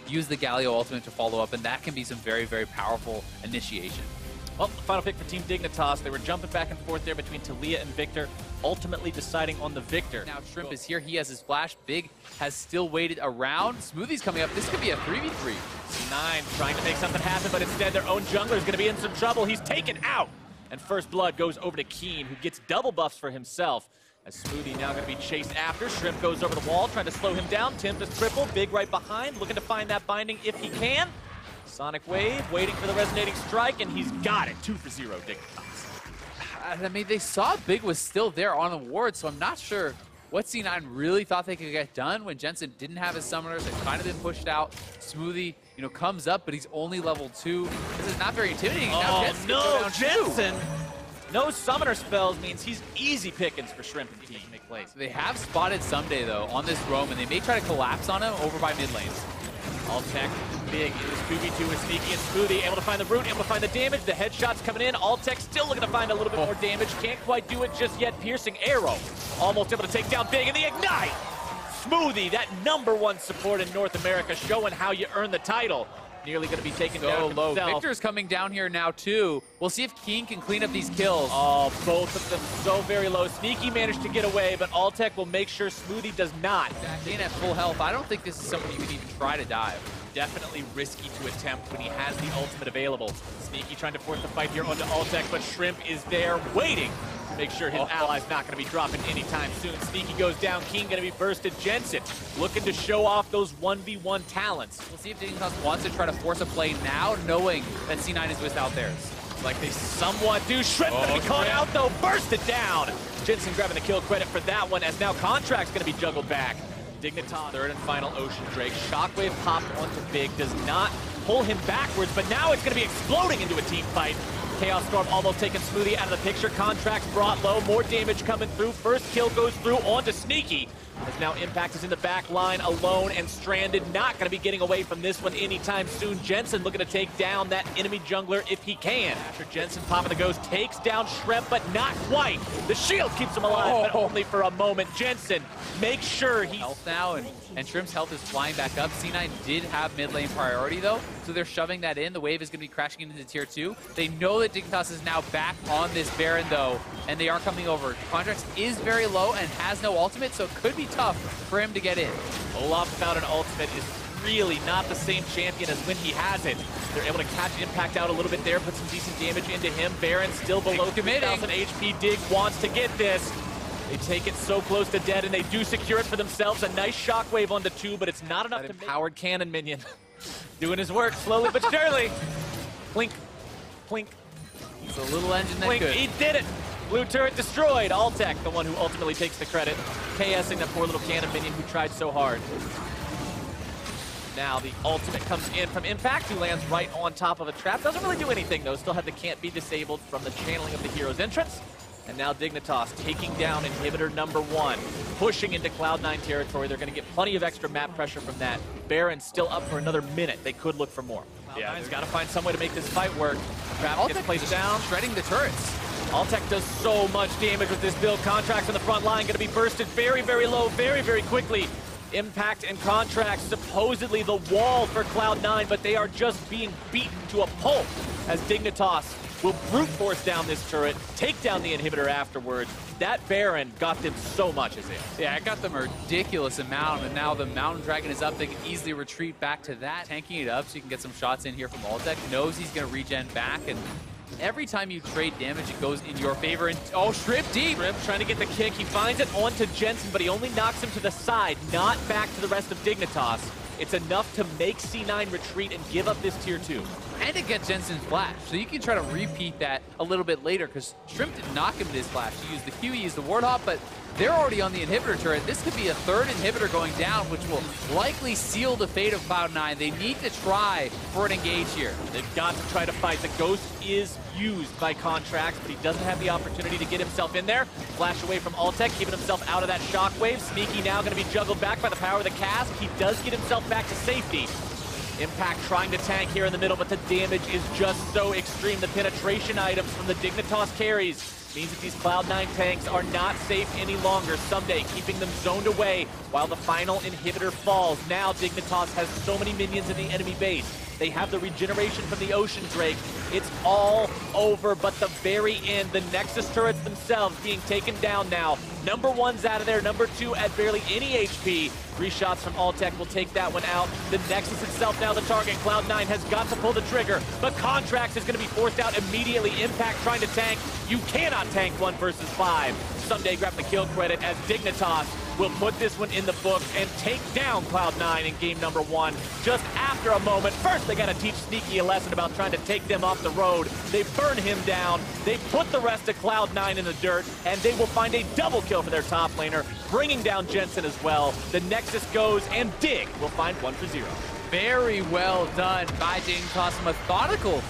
use the Galio ultimate to follow up, and that can be some very, very powerful initiation. Well, the final pick for Team Dignitas. They were jumping back and forth there between Talia and Victor, ultimately deciding on the Victor. Now Shrimp is here. He has his flash. Big has still waited around. Smoothie's coming up. This could be a 3v3. C9 trying to make something happen, but instead their own jungler is going to be in some trouble. He's taken out. And first blood goes over to Keen, who gets double buffs for himself. As Smoothie now going to be chased after. Shrimp goes over the wall, trying to slow him down. Tempest triple. Big right behind, looking to find that binding if he can. Sonic Wave, waiting for the resonating strike, and he's got it. 2 for 0, Dignitas. I mean, they saw Big was still there on the ward, so I'm not sure what C9 really thought they could get done when Jensen didn't have his summoners. They've kind of been pushed out. Smoothie, you know, comes up, but he's only level 2. This is not very intimidating. Oh, no, Jensen! No summoner spells means he's easy pickings for Shrimp and team to make plays. They have spotted Someday, though, on this roam, and they may try to collapse on him over by mid lanes. Alltech, Big, it was 2v2 with Sneaky and Smoothie, able to find the root, able to find the damage, the headshots coming in. Alltech still looking to find a little bit more damage, can't quite do it just yet. Piercing arrow, almost able to take down Big, and the ignite! Smoothie, that #1 support in North America, showing how you earn the title. Nearly going to be taken down low. himself. Victor's coming down here now, too. We'll see if Keen can clean up these kills. Oh, both of them so very low. Sneaky managed to get away, but Alltech will make sure Smoothie does not. Back in at full health. I don't think this is somebody you can even try to dive. Definitely risky to attempt when he has the ultimate available. Sneaky trying to force the fight here onto Alltech, but Shrimp is there waiting to make sure his ally's not going to be dropping anytime soon. Sneaky goes down, Keen going to be bursted. Jensen looking to show off those 1v1 talents. We'll see if Dignitas wants to try to force a play now, knowing that C9 is without theirs. Like they somewhat do. Shrimp going to be caught out though, bursted down. Jensen grabbing the kill credit for that one, as now Contract's going to be juggled back. Dignitas, third and final Ocean Drake. Shockwave popped onto Big, does not pull him backwards, but now it's going to be exploding into a team fight. Chaos Storm almost taking Smoothie out of the picture. Contracts brought low, more damage coming through. First kill goes through onto Sneaky. As now Impact is in the back line alone and stranded. Not going to be getting away from this one anytime soon. Jensen looking to take down that enemy jungler if he can. After Jensen popping the ghost, takes down Shrimp, but not quite. The shield keeps him alive, but only for a moment. Jensen makes sure he's health now, and Shrimp's health is flying back up. C9 did have mid lane priority, though, so they're shoving that in. The wave is going to be crashing into tier 2. They know that Dignitas is now back on this Baron, though, and they are coming over. Contracts is very low and has no ultimate, so it could be tough for him to get in. Olaf without an ultimate is really not the same champion as when he has it. They're able to catch Impact out a little bit there, put some decent damage into him. Baron still below 3,000 HP. Dig wants to get this. They take it so close to dead, and they do secure it for themselves. A nice shockwave onto 2, but it's not enough to make... Powered cannon minion. Doing his work slowly but surely. Plink. Plink. It's a little engine that Plink. could. He did it. Blue turret destroyed. Alltech, the one who ultimately takes the credit. KSing that poor little cannon minion who tried so hard. Now the ultimate comes in from Impact, who lands right on top of a trap. Doesn't really do anything, though. Still have the can't be disabled from the channeling of the hero's entrance. And now Dignitas taking down inhibitor #1, pushing into Cloud9 territory. They're going to get plenty of extra map pressure from that. Baron's still up for another minute. They could look for more. Cloud9's got to find some way to make this fight work. Trap gets placed down. Shredding the turrets. Alltech does so much damage with this build. Contracts on the front line going to be bursted very, very low, very, very quickly. Impact and Contracts supposedly the wall for Cloud9, but they are just being beaten to a pulp as Dignitas will brute force down this turret, take down the inhibitor afterwards. That Baron got them so much as is. Yeah, it got them a ridiculous amount, and now the Mountain Dragon is up. They can easily retreat back to that. Tanking it up so you can get some shots in here from Alltech. Knows he's going to regen back, and every time you trade damage, it goes in your favor. And oh, Shrimp deep. Shrimp trying to get the kick. He finds it onto Jensen, but he only knocks him to the side, not back to the rest of Dignitas. It's enough to make C9 retreat and give up this tier 2. And to get Jensen's flash. So you can try to repeat that a little bit later, because Shrimp did knock him to his flash. He used the Q, he used the ward hop, but they're already on the inhibitor turret. This could be a third inhibitor going down, which will likely seal the fate of Cloud9. They need to try for an engage here. They've got to try to fight. The Ghost is used by Contracts, but he doesn't have the opportunity to get himself in there. Flash away from Alltech, keeping himself out of that shockwave. Sneaky now going to be juggled back by the power of the cast. He does get himself back to safety. Impact trying to tank here in the middle, but the damage is just so extreme. The penetration items from the Dignitas carries means that these Cloud9 tanks are not safe any longer. Someday, keeping them zoned away while the final inhibitor falls. Now Dignitas has so many minions in the enemy base. They have the regeneration from the Ocean Drake. It's all over, but the very end, the Nexus turrets themselves being taken down now. Number 1's out of there, number 2 at barely any HP. 3 shots from Alltech will take that one out. The Nexus itself now the target. Cloud9 has got to pull the trigger, but Contracts is going to be forced out immediately. Impact trying to tank. You cannot tank 1 versus 5. Someday grab the kill credit as Dignitas will put this one in the book and take down Cloud9 in game number 1 just after a moment. First, they got to teach Sneaky a lesson about trying to take them off the road. They burn him down. They put the rest of Cloud9 in the dirt, and they will find a double kill for their top laner, bringing down Jensen as well. The Nexus goes, and Dig will find 1 for 0. Very well done by Dignitas. Methodical